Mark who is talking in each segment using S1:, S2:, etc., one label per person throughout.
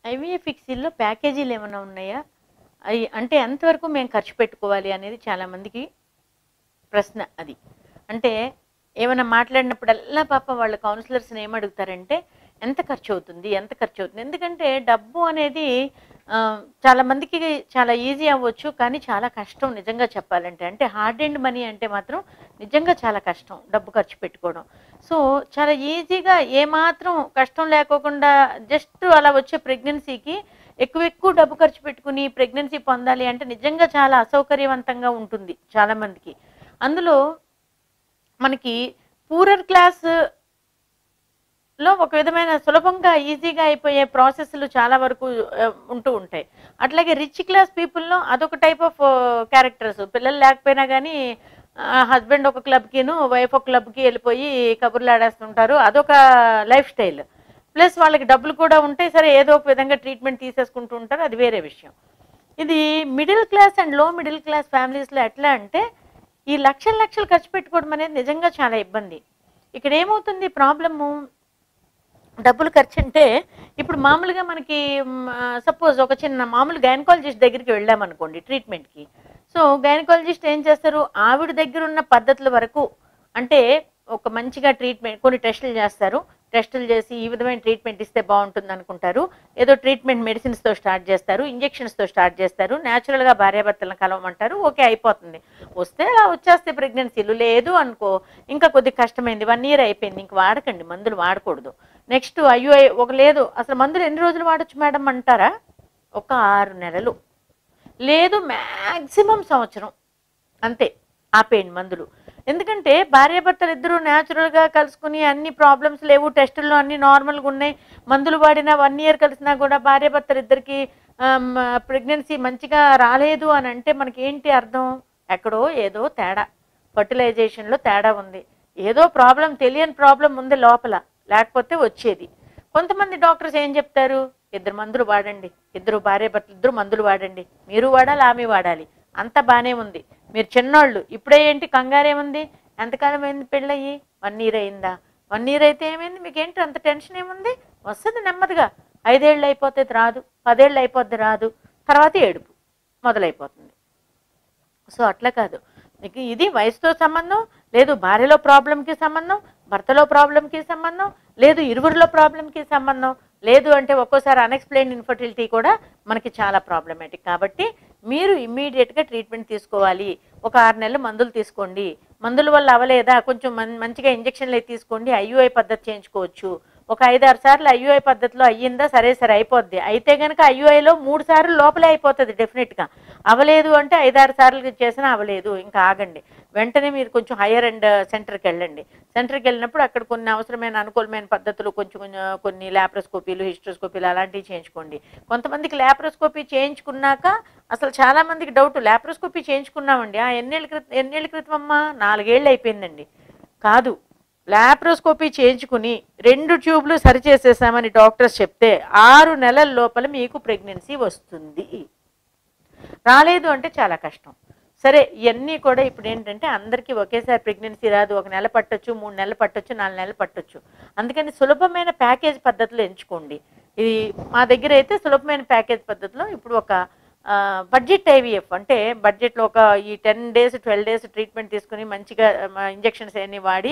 S1: IVF ఇక్సీల్లో ప్యాకేజీలు ఏమైనా ఉన్నాయా? అయి అంటే ఎంతవరకు మేము ఖర్చు పెట్టుకోవాలి అనేది చాలామందికి ప్రశ్న అది. అంటే ఏమైనా మాట్లాడినప్పుడల్లా పాపం వాళ్ళ కౌన్సిలర్స్‌ని ఏమడుగుతారంటే, ఎంత ఖర్చవుతుంది? ఎంత ఖర్చవుతుంది? ఎందుకంటే డబ్బు అనేది చాలా మందికి చాలా ఈజీ అవ్వచ్చు. కానీ చాలా కష్టం నిజంగా చెప్పాలంటే. అంటే హార్డ్ ఎండ్ మనీ అంటే మాత్రం నిజంగా చాలా కష్టం డబ్బు ఖర్చు పెట్టుకోవడం. సో, చాలా ఈజీగా ఏమాత్రం కష్టం లేకోకుండా జస్ట్ అలా వచ్చే ప్రెగ్నెన్సీకి ఎక్కువ డబ్బు ఖర్చు పెట్టుకుని ప్రెగ్నెన్సీ పొందాలి అంటే నిజంగా చాలా అసౌకర్యవంతంగా ఉంటుంది చాలా మందికి. అందులో మనకి పూరర్ క్లాస్‌లో ఒక విధమైన సులభంగా, ఈజీగా అయిపోయే ప్రాసెస్‌లు చాలా వరకు ఉంటూ ఉంటాయి. అట్లాగే రిచ్ క్లాస్ పీపుల్‌లో అదొక టైప్ ఆఫ్ క్యారెక్టర్స్. పిల్లలు లేకపోయినా గానీ హస్బెండ్ ఒక క్లబ్‌కిను, వైఫ్ ఒక క్లబ్‌కి ఎళ్ళిపోయి కబుర్లాడేస్తుంటారు. అదొక లైఫ్ స్టైల్. ప్లస్ వాళ్ళకి డబ్బులు కూడా ఉంటాయి. సరే ఏదో ఒక విధంగా ట్రీట్మెంట్ తీసేసుకుంటూ ఉంటారు. అది వేరే విషయం. ఇది మిడిల్ క్లాస్ అండ్ లో మిడిల్ క్లాస్ ఫ్యామిలీస్‌లో ఎట్లా అంటే, ఈ లక్షలు లక్షలు ఖర్చు పెట్టుకోవడం అనేది నిజంగా చాలా ఇబ్బంది. ఇక్కడ ఏమవుతుంది ప్రాబ్లము, డబ్బులు ఖర్చంటే ఇప్పుడు మామూలుగా మనకి సపోజ్ ఒక చిన్న మామూలు గైనకాలజిస్ట్ దగ్గరికి వెళ్ళామనుకోండి ట్రీట్మెంట్‌కి. సో, గైనకాలజిస్ట్ ఏం చేస్తారు, ఆవిడ దగ్గరున్న పద్ధతుల వరకు అంటే ఒక మంచిగా ట్రీట్మెంట్ కొన్ని టెస్టులు చేస్తారు. టెస్టులు చేసి ఈ విధమైన ట్రీట్మెంట్ ఇస్తే బావుంటుందనుకుంటారు. ఏదో ట్రీట్మెంట్ మెడిసిన్స్‌తో స్టార్ట్ చేస్తారు. ఇంజెక్షన్స్‌తో స్టార్ట్ చేస్తారు. నేచురల్‌గా భార్యాభర్తలను కలవమంటారు. ఓకే అయిపోతుంది. వస్తే అలా వచ్చేస్తాయి ప్రెగ్నెన్సీలు. లేదు అనుకో ఇంకా కొద్దిగా కష్టమైంది. 1 ఇయర్ అయిపోయింది. ఇంక వాడకండి మందులు వాడకూడదు. నెక్స్ట్ ఐయుఐ ఒక లేదు అసలు మందులు ఎన్ని రోజులు వాడొచ్చు మేడం అంటారా? ఒక 6 నెలలు. లేదు మాక్సిమం సంవత్సరం. అంతే. ఆపేయండి మందులు. ఎందుకంటే భార్యాభర్తలు ఇద్దరూ న్యాచురల్‌గా కలుసుకుని అన్ని ప్రాబ్లమ్స్ లేవు. టెస్టుల్లో అన్నీ నార్మల్‌గా ఉన్నాయి. మందులు వాడినా 1 ఇయర్ కలిసినా కూడా భార్యాభర్తలు ఇద్దరికీ ప్రెగ్నెన్సీ మంచిగా రాలేదు అని అంటే మనకేంటి అర్థం? ఎక్కడో ఏదో తేడా. ఫర్టిలైజేషన్‌లో తేడా ఉంది. ఏదో ప్రాబ్లమ్ తెలియని ప్రాబ్లమ్ ఉంది లోపల. లేకపోతే వచ్చేది. కొంతమంది డాక్టర్స్ ఏం చెప్తారు? ఇద్దరు మందులు వాడండి. ఇద్దరు భార్యాభర్తలు ఇద్దరు మందులు వాడండి. మీరు వాడాలి, ఆమె వాడాలి. అంతా బానే ఉంది. మీరు చిన్నోళ్ళు. ఇప్పుడే ఏంటి కంగారేముంది? ఎంతకాలం అయింది పెళ్ళయ్యి? 1 ఇయర్ అయిందా? 1 ఇయర్ అయితే ఏమైంది? మీకేంటి అంత టెన్షన్ ఏముంది? వస్తది నెమ్మదిగా. 5 ఏళ్ళు అయిపోతది రాదు. 10 ఏళ్ళు అయిపోద్ది రాదు. తర్వాత ఏడుపు మొదలైపోతుంది. సో, అట్లా కాదు. మీకు ఇది వయసుతో సంబంధం, లేదు భార్యలో ప్రాబ్లమ్‌కి సంబంధం, భర్తలో ప్రాబ్లమ్‌కి సంబంధం, లేదు ఇరువురిలో ప్రాబ్లమ్‌కి సంబంధం, లేదు అంటే ఒక్కోసారి అన్‌ఎక్స్‌ప్లెయిన్డ్ ఇన్‌ఫర్టిలిటీ కూడా మనకి చాలా ప్రాబ్లమాటిక్. కాబట్టి మీరు ఇమ్మీడియేట్‌గా ట్రీట్మెంట్ తీసుకోవాలి. ఒక 6 నెలలు మందులు తీసుకోండి. మందుల వల్ల అవ్వలేదా కొంచెం మంచిగా ఇంజెక్షన్‌లు తీసుకోండి. ఐయుఐ పద్ధతి చేయించుకోవచ్చు. ఒక 5, 6 సార్లు ఐయుఐ పద్ధతిలో అయ్యిందా? సరే అయిపోద్ది. అయితే గనక ఐయుఐలో 3 సార్లు లోపలే అయిపోతది డెఫినిట్‌గా. అవ్వలేదు అంటే 5, 6 సార్లు చేసినా అవ్వలేదు. ఇంకా ఆగండి. వెంటనే మీరు కొంచెం హైయర్ ఎండ్ సెంటర్‌కెళ్ళండి. సెంటర్‌కెళ్ళినప్పుడు అక్కడ కొన్ని అవసరమైన అనుకూలమైన పద్ధతులు కొంచెం కొన్ని లాప్రోస్కోపీలు, హిస్ట్రోస్కోపీలు అలాంటివి చేయించుకోండి. కొంతమందికి లాప్రోస్కోపీ చేయించుకున్నాక అసలు చాలా మందికి డౌట్ లాప్రోస్కోపీ చేయించుకున్నామండి. ఎన్నేళ్ల క్రితం అమ్మా? 4 ఏళ్ళు అయిపోయిందండి. కాదు. లాప్రోస్కోపీ చేయించుకుని 2 ట్యూబ్‌లు సరిచేసేసామని డాక్టర్స్ చెప్తే 6 నెలల లోపల మీకు ప్రెగ్నెన్సీ వస్తుంది. రాలేదు అంటే చాలా కష్టం. సరే ఇయన్నీ కూడా ఇప్పుడేంటంటే అందరికీ ఒకేసారి ప్రెగ్నెన్సీ రాదు. 1 నెల పట్టొచ్చు, 3 నెలలు పట్టొచ్చు, 4 నెలలు పట్టొచ్చు. అందుకని సులభమైన ప్యాకేజ్ పద్ధతిలో ఎంచుకోండి. ఇది మా దగ్గరైతే సులభమైన ప్యాకేజ్ పద్ధతిలో ఇప్పుడు ఒక బడ్జెట్ ఐవీఎఫ్ అంటే బడ్జెట్‌లో ఒక ఈ 10 డేస్, 12 డేస్ ట్రీట్మెంట్ తీసుకొని మంచిగా ఇంజెక్షన్స్ అయన్నీ వాడి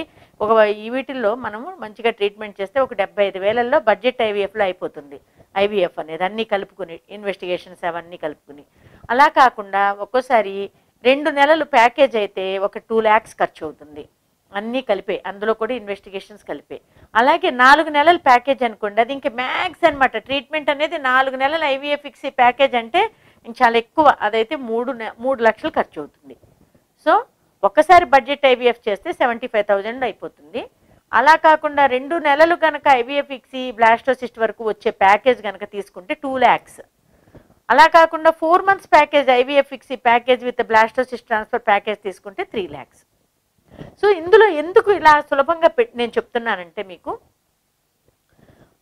S1: ఈ వీటిల్లో మనము మంచిగా ట్రీట్మెంట్ చేస్తే ఒక 75,000లో బడ్జెట్ ఐవీఎఫ్‌లో అయిపోతుంది. ఐవీఎఫ్ అనేది అన్నీ కలుపుకొని ఇన్వెస్టిగేషన్స్ అవన్నీ కలుపుకొని. అలా కాకుండా ఒక్కోసారి 2 నెలలు ప్యాకేజ్ అయితే ఒక 2 లాక్స్ ఖర్చు అవుతుంది. అన్నీ కలిపే. అందులో కూడా ఇన్వెస్టిగేషన్స్ కలిపే. అలాగే 4 నెలల ప్యాకేజ్ అనుకోండి. అది ఇంక మ్యాక్స్ అనమాట. ట్రీట్మెంట్ అనేది 4 నెలల ఐవీఎఫ్ ఇక్సీ ప్యాకేజ్ అంటే ఇంక చాలా ఎక్కువ. అదైతే 3 లక్షలు ఖర్చు అవుతుంది. సో, ఒక్కసారి బడ్జెట్ ఐవీఎఫ్ చేస్తే 75,000 అయిపోతుంది. అలా కాకుండా 2 నెలలు కనుక ఐవీఎఫ్ ఇక్సీ బ్లాస్టోసిస్ట్ వరకు వచ్చే ప్యాకేజ్ కనుక తీసుకుంటే 2 లాక్స్. అలా కాకుండా 4 months package IVF ICSI package with blastocyst transfer package తీసుకుంటే 3 లాక్స్. సో, ఇందులో ఎందుకు ఇలా సులభంగా నేను చెప్తున్నానంటే మీకు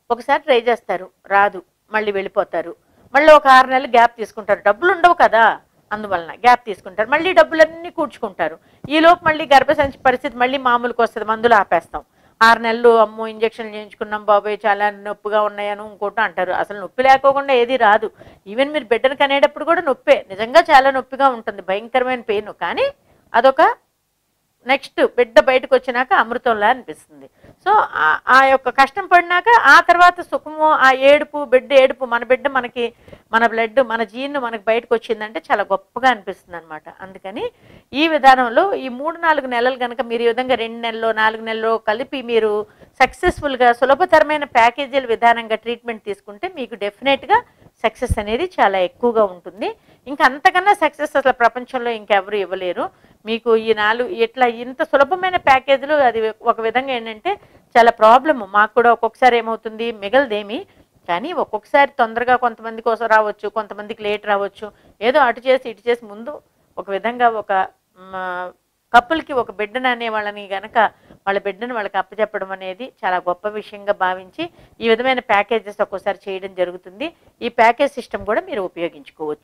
S1: ఒకసారి ట్రై చేస్తారు. రాదు. మళ్ళీ వెళ్ళిపోతారు. మళ్ళీ ఒక 6 నెలలు గ్యాప్ తీసుకుంటారు. డబ్బులు ఉండవు కదా! అందువలన గ్యాప్ తీసుకుంటారు. మళ్ళీ డబ్బులన్నీ కూర్చుకుంటారు. ఈలోపు మళ్ళీ గర్భసంచి పరిస్థితి మళ్ళీ మామూలుకి వస్తది. మందులు ఆపేస్తాం. 6 నెలలు అమ్మో ఇంజక్షన్లు చేయించుకున్నాం బాబోయ్ చాలా నొప్పిగా ఉన్నాయని ఇంకోటి అంటారు. అసలు నొప్పి లేకోకుండా ఏది రాదు. ఈవెన్ మీరు బిడ్డను కనేటప్పుడు కూడా నొప్పే, నిజంగా చాలా నొప్పిగా ఉంటుంది, భయంకరమైన పెయిన్. కానీ అదొక నెక్స్ట్ బిడ్డ బయటకు వచ్చినాక అమృతంలా అనిపిస్తుంది. సో ఆ యొక్క కష్టం పడినాక ఆ తర్వాత సుఖము, ఆ ఏడుపు, బిడ్డ ఏడుపు, మన బిడ్డ మనకి, మన బ్లడ్, మన జీన్ మనకి బయటకు వచ్చిందంటే చాలా గొప్పగా అనిపిస్తుంది అనమాట. అందుకని ఈ విధానంలో ఈ 3-4 నెలలు కనుక మీరు ఈ విధంగా 2 నెలలు 4 నెలలు కలిపి మీరు సక్సెస్ఫుల్గా సులభతరమైన ప్యాకేజీల విధానంగా ట్రీట్మెంట్ తీసుకుంటే మీకు డెఫినెట్గా సక్సెస్ అనేది చాలా ఎక్కువగా ఉంటుంది. ఇంకా అంతకన్నా సక్సెస్ అసలు ప్రపంచంలో ఇంకెవరు ఇవ్వలేరు మీకు. ఈ 4 ఇట్లా ఇంత సులభమైన ప్యాకేజీలు అది ఒక విధంగా ఏంటంటే చాలా ప్రాబ్లము. మాకు కూడా ఒక్కొక్కసారి ఏమవుతుంది, మిగలదేమి, కానీ ఒక్కొక్కసారి తొందరగా కొంతమంది కోసం రావచ్చు, కొంతమందికి లేట్ రావచ్చు. ఏదో అటు చేసి ఇటు చేసి ముందు ఒక విధంగా ఒక కపుల్కి ఒక బిడ్డను అనే వాళ్ళని గనక వాళ్ళ బిడ్డను వాళ్ళకి అప్పచెప్పడం అనేది చాలా గొప్ప విషయంగా భావించి ఈ విధమైన ప్యాకేజెస్ ఒక్కోసారి చేయడం జరుగుతుంది. ఈ ప్యాకేజ్ సిస్టమ్ కూడా మీరు ఉపయోగించుకోవచ్చు.